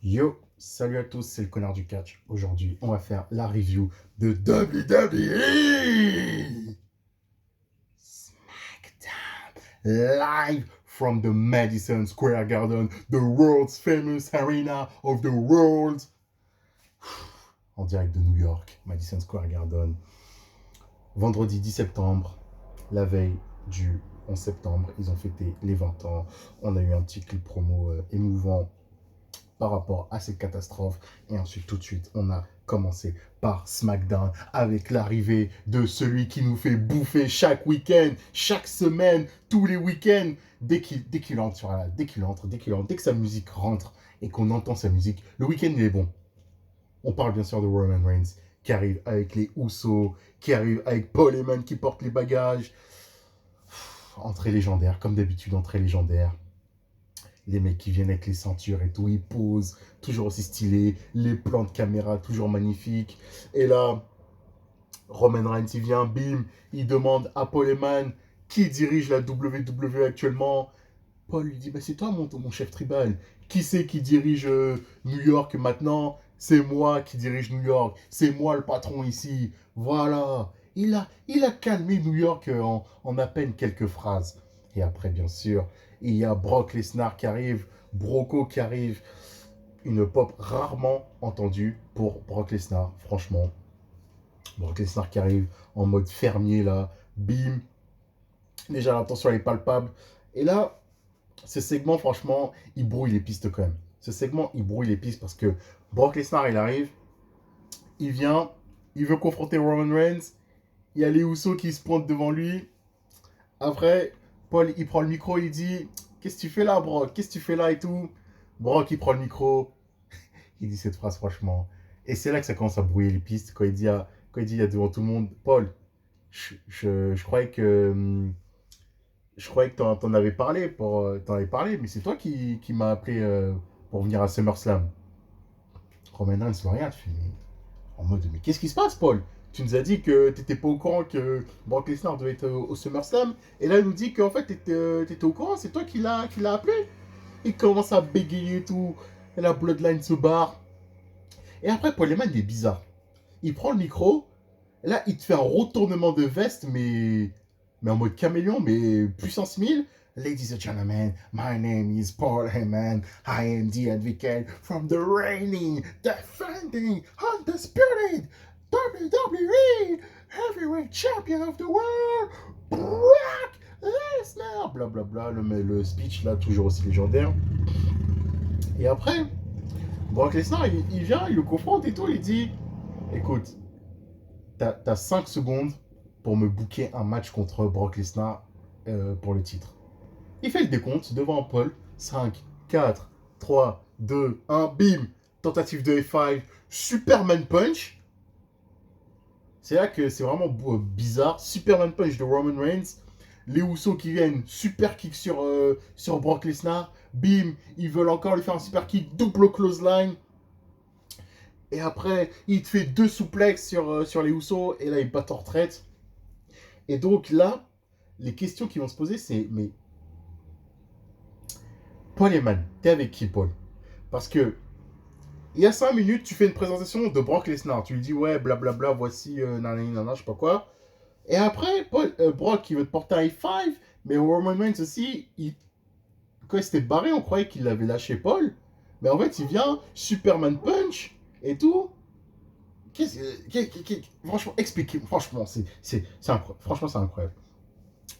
Yo, salut à tous, c'est le connard du catch. Aujourd'hui, on va faire la review de WWE SmackDown live from the Madison Square Garden, the world's famous arena of the world. En direct de New York, Madison Square Garden. Vendredi 10 septembre, la veille du 11 septembre, ils ont fêté les 20 ans. On a eu un petit clip promo émouvant par rapport à cette catastrophe. Et ensuite, tout de suite, on a commencé par SmackDown avec l'arrivée de celui qui nous fait bouffer chaque week-end, chaque semaine, tous les week-ends. Dès qu'il entre sur la, dès qu'il entre, dès que sa musique rentre et qu'on entend sa musique, le week-end il est bon. On parle bien sûr de Roman Reigns qui arrive avec les Usos, qui arrive avec Paul Heyman qui porte les bagages. Entrée légendaire, comme d'habitude, entrée légendaire. Les mecs qui viennent avec les ceintures et tout, ils posent, toujours aussi stylés, les plans de caméra toujours magnifiques. Et là, Roman Reigns, il vient, bim, il demande à Paul Heyman qui dirige la WWE actuellement. Paul lui dit, bah, c'est toi mon chef tribal. Qui c'est qui dirige New York maintenant? C'est moi qui dirige New York. C'est moi le patron ici. Voilà. Il a calmé New York en à peine quelques phrases. Et après, bien sûr, il y a Brock Lesnar qui arrive, Broco qui arrive. Une pop rarement entendue pour Brock Lesnar, franchement. Brock Lesnar qui arrive en mode fermier là, bim. Déjà l'intention elle est palpable. Et là, ce segment, franchement, il brouille les pistes quand même. Ce segment, il brouille les pistes parce que Brock Lesnar, il arrive, il vient, il veut confronter Roman Reigns. Il y a les Usos qui se pointent devant lui. Après, Paul, il prend le micro, il dit, qu'est-ce que tu fais là, Brock? Qu'est-ce que tu fais là et tout? Brock, il prend le micro, il dit cette phrase, franchement. Et c'est là que ça commence à brouiller les pistes. Quand il dit devant tout le monde, Paul, je croyais que t'en avais parlé, t'en avais parlé, mais c'est toi qui m'as appelé pour venir à SummerSlam. Roman Reigns ne rien, tu fais, en mode, mais qu'est-ce qui se passe, Paul? Tu nous as dit que t'étais pas au courant que Brock Lesnar devait être au SummerSlam, et là il nous dit qu'en fait t'étais au courant, c'est toi qui l'a appelé. Il commence à bégayer et tout, et la Bloodline se barre. Et après, Paul Heyman, il est bizarre. Il prend le micro, et là il te fait un retournement de veste, mais en mode caméléon, mais puissance 1000. Ladies and gentlemen, my name is Paul Heyman. I am the advocate from the reigning, defending, undisputed WWE Heavyweight Champion of the World, Brock Lesnar. Blablabla, le speech là, toujours aussi légendaire. Et après, Brock Lesnar, il vient, il le confronte et tout, il dit, écoute, t'as 5 secondes pour me booker un match contre Brock Lesnar pour le titre. Il fait le décompte devant Paul. 5, 4, 3, 2, 1, bim. Tentative de F5, Superman Punch. C'est là que c'est vraiment bizarre. Superman Punch de Roman Reigns. Les Usos qui viennent, super kick sur Brock Lesnar. Bim, ils veulent encore lui faire un super kick, double clothesline. Et après, il te fait 2 souplexes sur les Usos. Et là, il bat en retraite. Et donc là, les questions qui vont se poser, c'est, mais Paul Heyman, t'es avec qui, Paul? Parce que il y a 5 minutes, tu fais une présentation de Brock Lesnar. Tu lui dis, ouais, blablabla, voici, nanani, nanana, je sais pas quoi. Et après, Brock, il veut te porter un F5, mais Roman Reigns aussi, quand il s'était barré, on croyait qu'il avait lâché Paul. Mais en fait, il vient, Superman Punch et tout. Franchement, expliquez, franchement, franchement, c'est incroyable.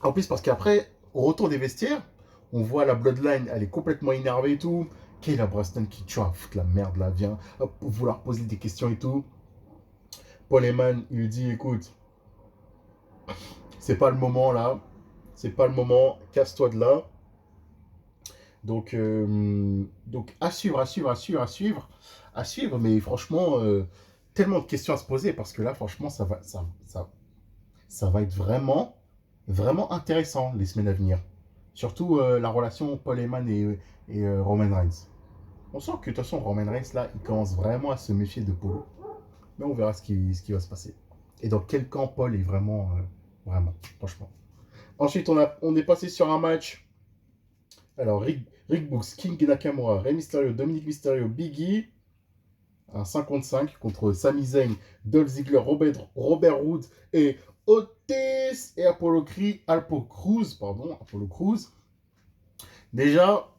En plus, parce qu'après, au retour des vestiaires, on voit la Bloodline, elle est complètement énervée et tout. Kayla Braxton qui, tu vois, foutre la merde là, vient vouloir poser des questions et tout. Paul Heyman, il lui dit, écoute, c'est pas le moment là, c'est pas le moment, casse-toi de là. Donc à suivre, à suivre, à suivre, à suivre, à suivre, mais franchement, tellement de questions à se poser parce que là, franchement, ça va être vraiment, vraiment intéressant les semaines à venir. Surtout la relation Paul Heyman et Roman Reigns. On sent que de toute façon, Roman Reigns, là, il commence vraiment à se méfier de Paul. Mais on verra ce qui va se passer. Et dans quel camp Paul est vraiment, franchement. Ensuite, on est passé sur un match. Alors, Ric Rick Books, King Nakamura, Rey Mysterio, Dominic Mysterio, Biggie. Un 55 contre Sami Zayn, Dolph Ziggler, Robert Woods et Otis et Apollo Crews, pardon, Apollo Crews. Déjà,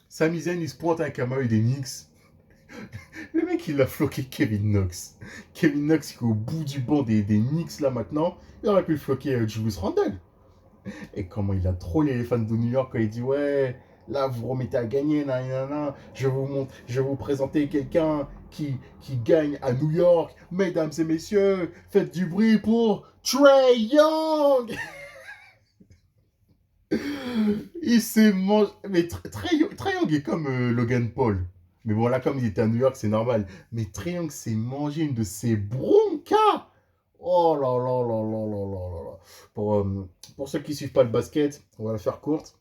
Sami Zayn, il se pointe avec un maillot des Knicks. Le mec, il a floqué Kevin Knox. Kevin Knox, qui est au bout du banc des Knicks, là, maintenant. Il aurait pu le floquer Julius Randle. Et comment il a trollé les fans de New York quand il dit, ouais, là, vous remettez à gagner, nanana, je vais vous présenter quelqu'un qui gagne à New York. Mesdames et messieurs, faites du bruit pour Trae Young. Il s'est mangé. Mais Trae Young est comme Logan Paul. Mais bon, là, comme il était à New York, c'est normal. Mais Trae Young s'est mangé une de ses broncas. Oh là là là là là là là là. Pour ceux qui ne suivent pas le basket, on va la faire courte.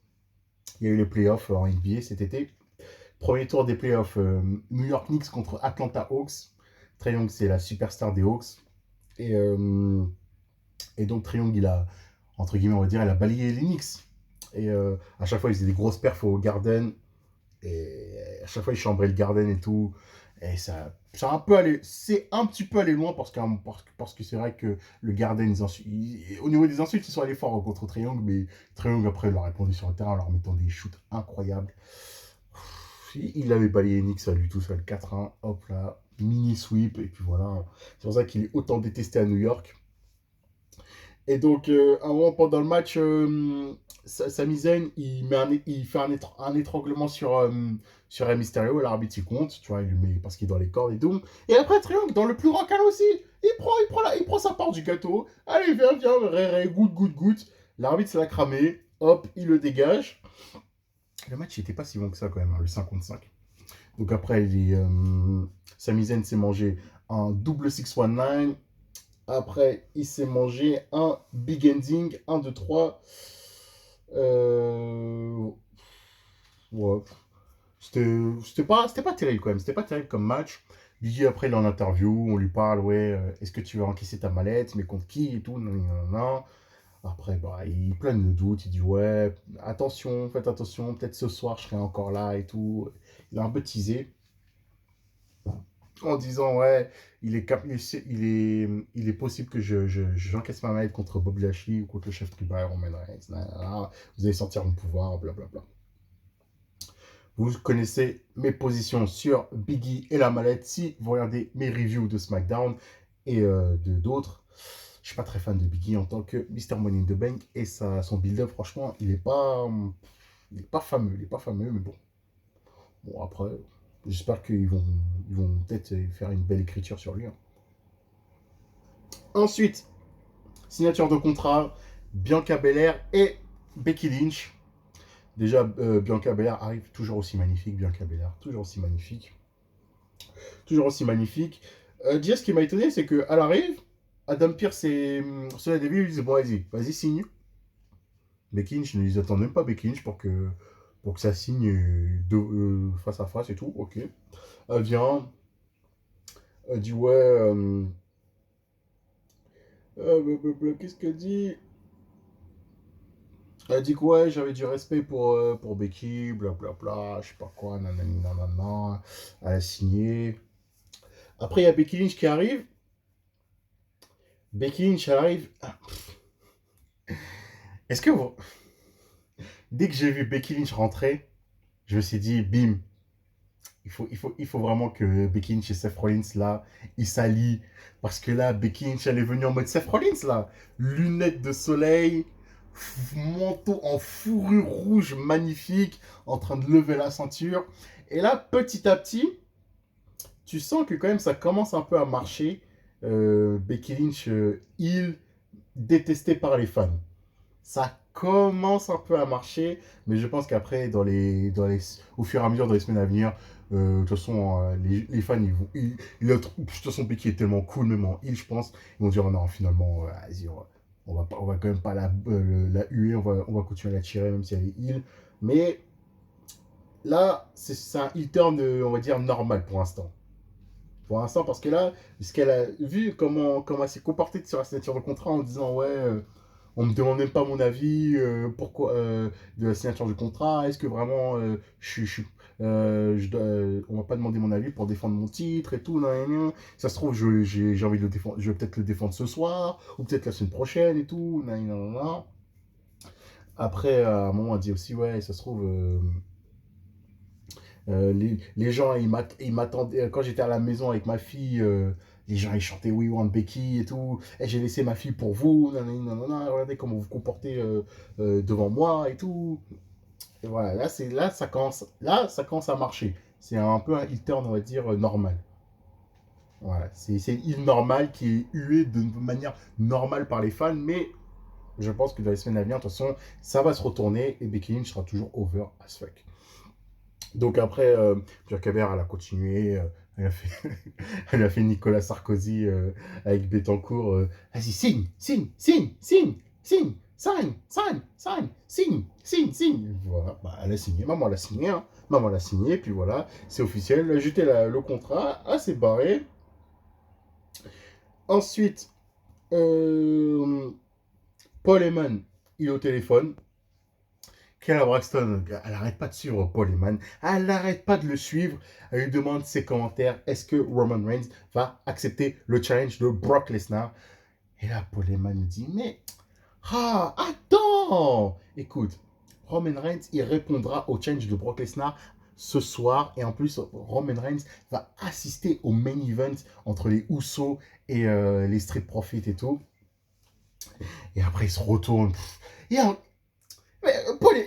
Il y a eu les playoffs en NBA cet été. Premier tour des playoffs, New York Knicks contre Atlanta Hawks. Trae Young, c'est la superstar des Hawks. Et, donc, Trae Young, il a, entre guillemets, on va dire, il a balayé les Knicks. Et à chaque fois, il faisait des grosses perfs au Garden. Et à chaque fois, il chambrait le Garden et tout. Et c'est un petit peu allé loin parce que c'est vrai que le Garden, au niveau des insultes, ils sont allés fort contre Trae Young, mais Trae Young, après, il leur a répondu sur le terrain en leur mettant des shoots incroyables. Il avait balayé Knicks à lui tout seul, 4-1, hop là, mini sweep, et puis voilà. C'est pour ça qu'il est autant détesté à New York. Et donc, à un moment pendant le match, Sami Zayn, il fait un étranglement sur Rey Mysterio, et l'arbitre il compte, tu vois, il lui met parce qu'il est dans les cordes et tout. Et après, Triangle, dans le plus grand calme aussi, il prend sa part du gâteau. Allez, viens, Ray, goûte. L'arbitre, c'est l'a cramé, hop, il le dégage. Le match n'était pas si bon que ça quand même, hein, le 5 contre 5. Donc après, Sami Zayn s'est mangé un double 619. Après, il s'est mangé un big ending, 1, 2, 3. Ouais. C'était pas terrible quand même. C'était pas terrible comme match. Biggie, après, il est en interview. On lui parle, ouais, est-ce que tu veux encaisser ta mallette? Mais contre qui et tout? Non, non, non. Après, bah, il plane le doute. Il dit, ouais, attention, faites attention. Peut-être ce soir, je serai encore là et tout. Il a un peu teasé en disant ouais, il est possible que j'encaisse ma maille contre Bob Lashley ou contre le chef tribal Roman Reigns. Vous allez sentir mon pouvoir, blablabla. Vous connaissez mes positions sur Biggie et la mallette si vous regardez mes reviews de SmackDown et d'autres. Je suis pas très fan de Biggie en tant que Mr. Money in the Bank et son build-up, franchement, il est pas fameux. Il est pas fameux, mais bon. Bon, après, j'espère qu'ils vont peut-être faire une belle écriture sur lui. Hein. Ensuite, signature de contrat, Bianca Belair et Becky Lynch. Déjà, Bianca Belair arrive toujours aussi magnifique. Bianca Belair, toujours aussi magnifique. Toujours aussi magnifique. Déjà, ce qui m'a étonné, c'est qu'elle arrive, Adam Pearce et Sonya Deville lui disent bon, vas-y, signe. Becky Lynch ne les attend même pas, Becky Lynch, pour que ça signe face à face et tout. Ok. Elle vient. Elle dit ouais. Qu'est-ce qu'elle dit? Elle dit que ouais, j'avais du respect pour Becky, blablabla, je sais pas quoi, nanani, nanana. Elle a signé. Après, il y a Becky Lynch qui arrive. Becky Lynch arrive. Est-ce que vous... Dès que j'ai vu Becky Lynch rentrer, je me suis dit, bim, il faut vraiment que Becky Lynch et Seth Rollins, là, ils s'allient. Parce que là, Becky Lynch, elle est venue en mode Seth Rollins, là. Lunettes de soleil, manteau en fourrure rouge magnifique, en train de lever la ceinture. Et là, petit à petit, tu sens que quand même ça commence un peu à marcher. Becky Lynch, heel, détestée par les fans. Ça commence un peu à marcher, mais je pense qu'après, au fur et à mesure, dans les semaines à venir, de toute façon, les fans, de toute façon, Becky est tellement cool, même en heel, je pense, ils vont dire, oh non, finalement, vas-y, on va quand même pas la huer, on va continuer à la tirer, même si elle est heel. Mais là, c'est un heel turn, on va dire, normal pour l'instant. Pour l'instant, parce que là, ce qu'elle a vu, comment elle s'est comportée sur la signature de contrat en disant, ouais, On me demande même pas mon avis pourquoi, de la signature du contrat. Est-ce que vraiment on va pas demander mon avis pour défendre mon titre et tout. Nan, nan, nan. Ça se trouve, j'ai envie de le défendre. Je vais peut-être le défendre ce soir ou peut-être la semaine prochaine et tout. Nan, nan, nan, nan. Après, à un moment, on dit aussi, ouais, ça se trouve, les gens, ils m'attendaient. Quand j'étais à la maison avec ma fille, les gens, ils chantaient We Want Becky et tout. Et j'ai laissé ma fille pour vous. Nanani, nanana, regardez comment vous vous comportez devant moi et tout. Et voilà, là, ça commence à marcher. C'est un peu un heel turn, on va dire, normal. Voilà, c'est une heel normal qui est huée de manière normale par les fans, mais je pense que dans les semaines à venir, de toute façon, ça va se retourner et Becky Lynch sera toujours over as fuck. Donc après, Pierre Cabert, elle a continué. Elle a fait, elle a fait Nicolas Sarkozy avec Bettencourt. Vas-y, signe, signe, signe, signe, signe, sign, sign, sign, signe, signe, signe. Voilà, bah, elle a signé. Maman l'a signé. Hein. Maman l'a signé, puis voilà, c'est officiel. Elle a jeté le contrat, elle s'est barrée. Ensuite, Paul Heyman, il est au téléphone. Kayla Braxton, elle n'arrête pas de suivre Paul Heyman, elle n'arrête pas de le suivre, elle lui demande ses commentaires, est-ce que Roman Reigns va accepter le challenge de Brock Lesnar? Et là, Paul Heyman lui dit, mais, attends, écoute, Roman Reigns, il répondra au challenge de Brock Lesnar ce soir, et en plus, Roman Reigns va assister au main event entre les Usos et les Street Profits et tout. Et après, il se retourne. Il y a mais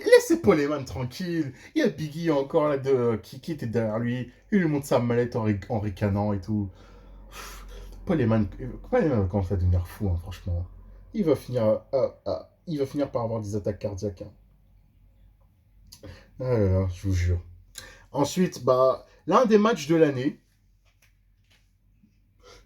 laissez Paul Heyman tranquille. Il y a Biggie encore là qui était derrière lui. Il lui montre sa mallette en ricanant et tout. Paul Heyman commence à devenir fou, hein, franchement. Il va finir par avoir des attaques cardiaques. Hein. Ah là là, je vous jure. Ensuite, bah, l'un des matchs de l'année.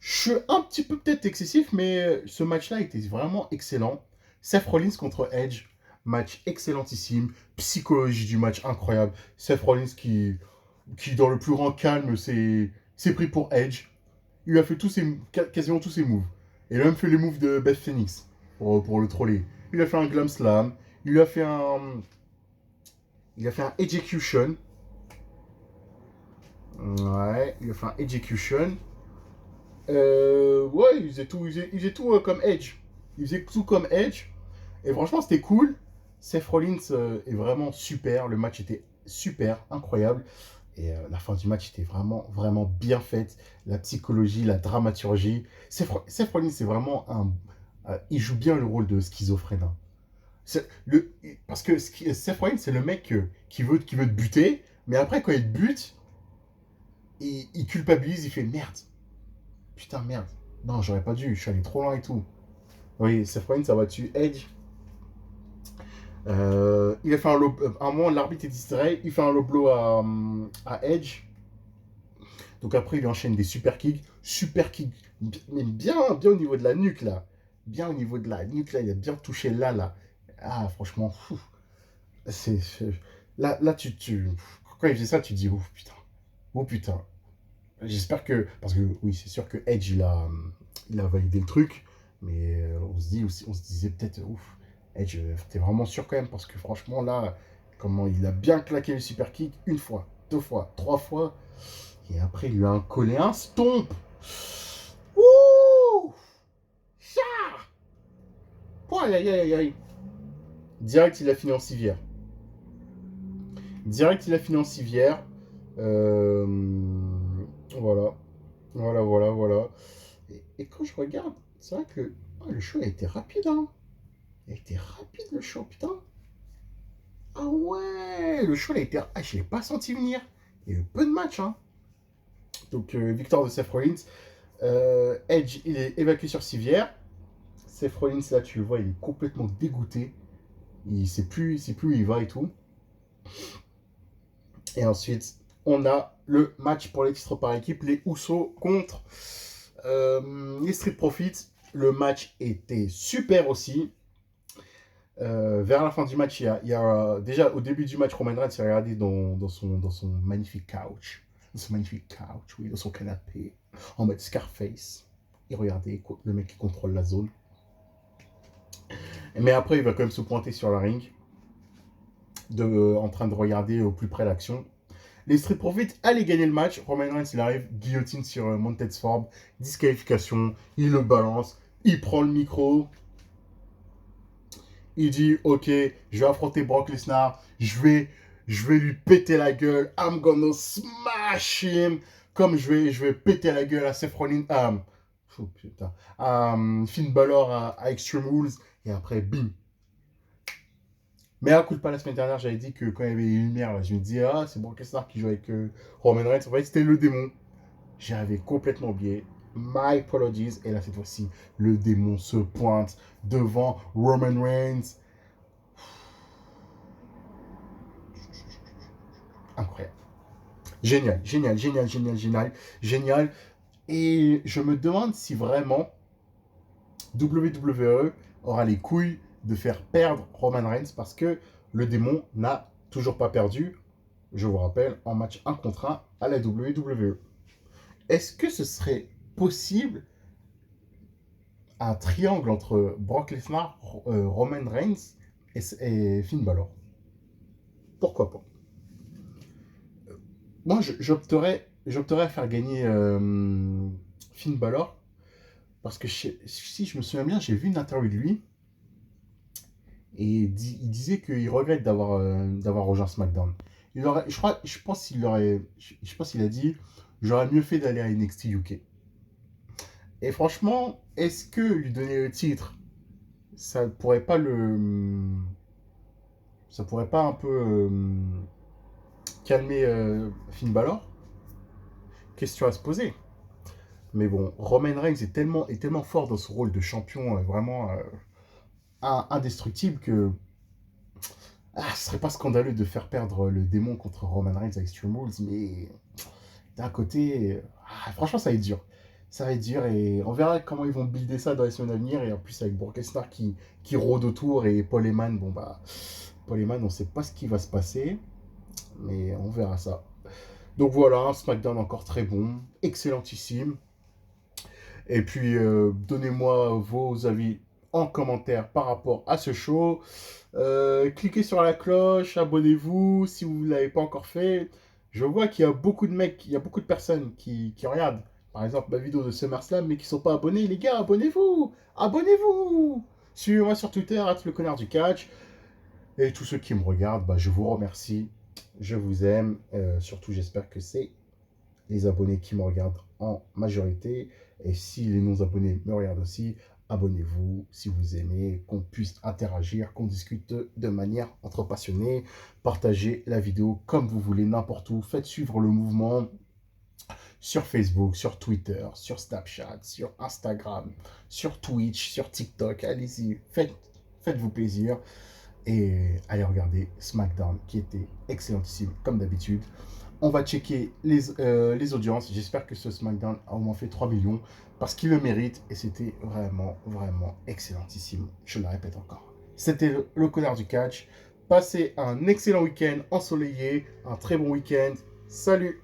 Je suis un petit peu peut-être excessif, mais ce match-là était vraiment excellent. Seth Rollins contre Edge, match excellentissime, psychologie du match incroyable. Seth Rollins qui dans le plus grand calme, s'est pris pour Edge. Il lui a fait quasiment tous ses moves. Et il a même fait les moves de Beth Phoenix pour le troller. Il a fait un Glam Slam, il a fait un Execution. Ouais, il a fait un Execution. Ouais, il faisait tout comme Edge. Il faisait tout comme Edge. Et franchement, c'était cool. Seth Rollins est vraiment super. Le match était super, incroyable. Et la fin du match était vraiment, vraiment bien faite. La psychologie, la dramaturgie. Seth Rollins, c'est vraiment un. Il joue bien le rôle de schizophrène. Hein. Parce que Seth Rollins, c'est le mec qui veut te buter. Mais après, quand il te bute, il culpabilise. Il fait merde. Putain, merde. Non, j'aurais pas dû. Je suis allé trop loin et tout. Oui, Seth Rollins, ça va dessus. Edge. Il a fait un moment, l'arbitre est distrait. Il fait un low blow à Edge. Donc après, il enchaîne des super kicks. Super kicks. Mais bien, bien au niveau de la nuque, là. Bien au niveau de la nuque, là. Il a bien touché là. Ah, franchement, fou. C'est, là, quand il faisait ça, tu te dis, oh putain. Oh putain. J'espère que. Parce que, oui, c'est sûr que Edge, il a validé le truc. Mais on se disait peut-être, ouf, Edge, t'es vraiment sûr quand même. Parce que franchement, là, comment il a bien claqué le super kick une fois, deux fois, trois fois. Et après, il lui a collé un stomp. Ouh! Ça! Oh, aïe, aïe, aïe, aïe. Direct, il a fini en civière. Direct, il a fini en civière. Euh, voilà. Voilà. Et quand je regarde, c'est vrai que le show a été rapide, hein. Il a été rapide, le show, putain. Ah ouais, le show, il a été... Ah, je l'ai pas senti venir. Il y a eu peu de matchs, hein. Donc, victoire de Seth Rollins. Edge, il est évacué sur civière. Seth Rollins, là, tu le vois, il est complètement dégoûté. Il sait plus où il va et tout. Et ensuite, on a le match pour les titres par équipe, les Usos contre les Street Profits. Le match était super aussi. Vers la fin du match, il y a déjà au début du match, Roman Reigns s'est regardé dans son magnifique couch. Dans son magnifique couch, oui, dans son canapé, en mode Scarface. Il regardait le mec qui contrôle la zone. Mais après, il va quand même se pointer sur la ring, en train de regarder au plus près l'action. Les Street Profits allaient gagner le match. Roman Reigns, il arrive, guillotine sur Montez Ford, disqualification, il le balance, il prend le micro, il dit ok, je vais affronter Brock Lesnar, je vais lui péter la gueule, I'm gonna smash him, comme je vais péter la gueule à Seth Rollins, oh, putain, Finn Balor à Extreme Rules, et après bim. Mais à coup de pas la semaine dernière, j'avais dit que quand il y avait une lumière, là, je me disais ah c'est Brock Lesnar qui joue avec Roman Reigns, en fait c'était le démon. J'avais complètement oublié. My apologies. Et là, cette fois-ci, le démon se pointe devant Roman Reigns. Incroyable. Génial, génial, génial, génial, génial, génial. Et je me demande si vraiment WWE aura les couilles de faire perdre Roman Reigns parce que le démon n'a toujours pas perdu, je vous rappelle, en match 1 contre 1 à la WWE. Est-ce que ce serait possible un triangle entre Brock Lesnar, Roman Reigns et Finn Balor? Pourquoi pas? Moi, j'opterais à faire gagner Finn Balor parce que si je me souviens bien, j'ai vu une interview de lui et il disait qu'il regrette d'avoir rejoint SmackDown. Je pense qu'il a dit j'aurais mieux fait d'aller à NXT UK. Et franchement, est-ce que lui donner le titre, ça pourrait pas ça pourrait pas un peu calmer Finn Balor? Question à se poser. Mais bon, Roman Reigns est tellement fort dans ce rôle de champion vraiment indestructible que ce serait pas scandaleux de faire perdre le démon contre Roman Reigns à Extreme Rules, mais d'un côté, franchement, ça va être dur. Ça va être dur et on verra comment ils vont builder ça dans les semaines à venir. Et en plus, avec Brock Lesnar qui rôde autour et Paul Heyman, bon bah, Paul Heyman, on sait pas ce qui va se passer, mais on verra ça. Donc voilà, un SmackDown encore très bon, excellentissime. Et puis, donnez-moi vos avis en commentaire par rapport à ce show. Cliquez sur la cloche, abonnez-vous si vous ne l'avez pas encore fait. Je vois qu'il y a beaucoup de mecs, il y a beaucoup de personnes qui regardent, par exemple, ma vidéo de SummerSlam, mais qui ne sont pas abonnés. Les gars, abonnez-vous! Abonnez-vous! Suivez-moi sur Twitter, le connard du catch. Et tous ceux qui me regardent, bah, je vous remercie. Je vous aime. Surtout, j'espère que c'est les abonnés qui me regardent en majorité. Et si les non-abonnés me regardent aussi, abonnez-vous si vous aimez, qu'on puisse interagir, qu'on discute de manière entre passionnés. Partagez la vidéo comme vous voulez, n'importe où. Faites suivre le mouvement sur Facebook, sur Twitter, sur Snapchat, sur Instagram, sur Twitch, sur TikTok. Allez-y, faites-vous plaisir. Et allez regarder SmackDown qui était excellentissime comme d'habitude. On va checker les audiences. J'espère que ce SmackDown a au moins fait 3 millions parce qu'il le mérite et c'était vraiment, vraiment excellentissime. Je le répète encore. C'était le connard du catch. Passez un excellent week-end ensoleillé, un très bon week-end. Salut!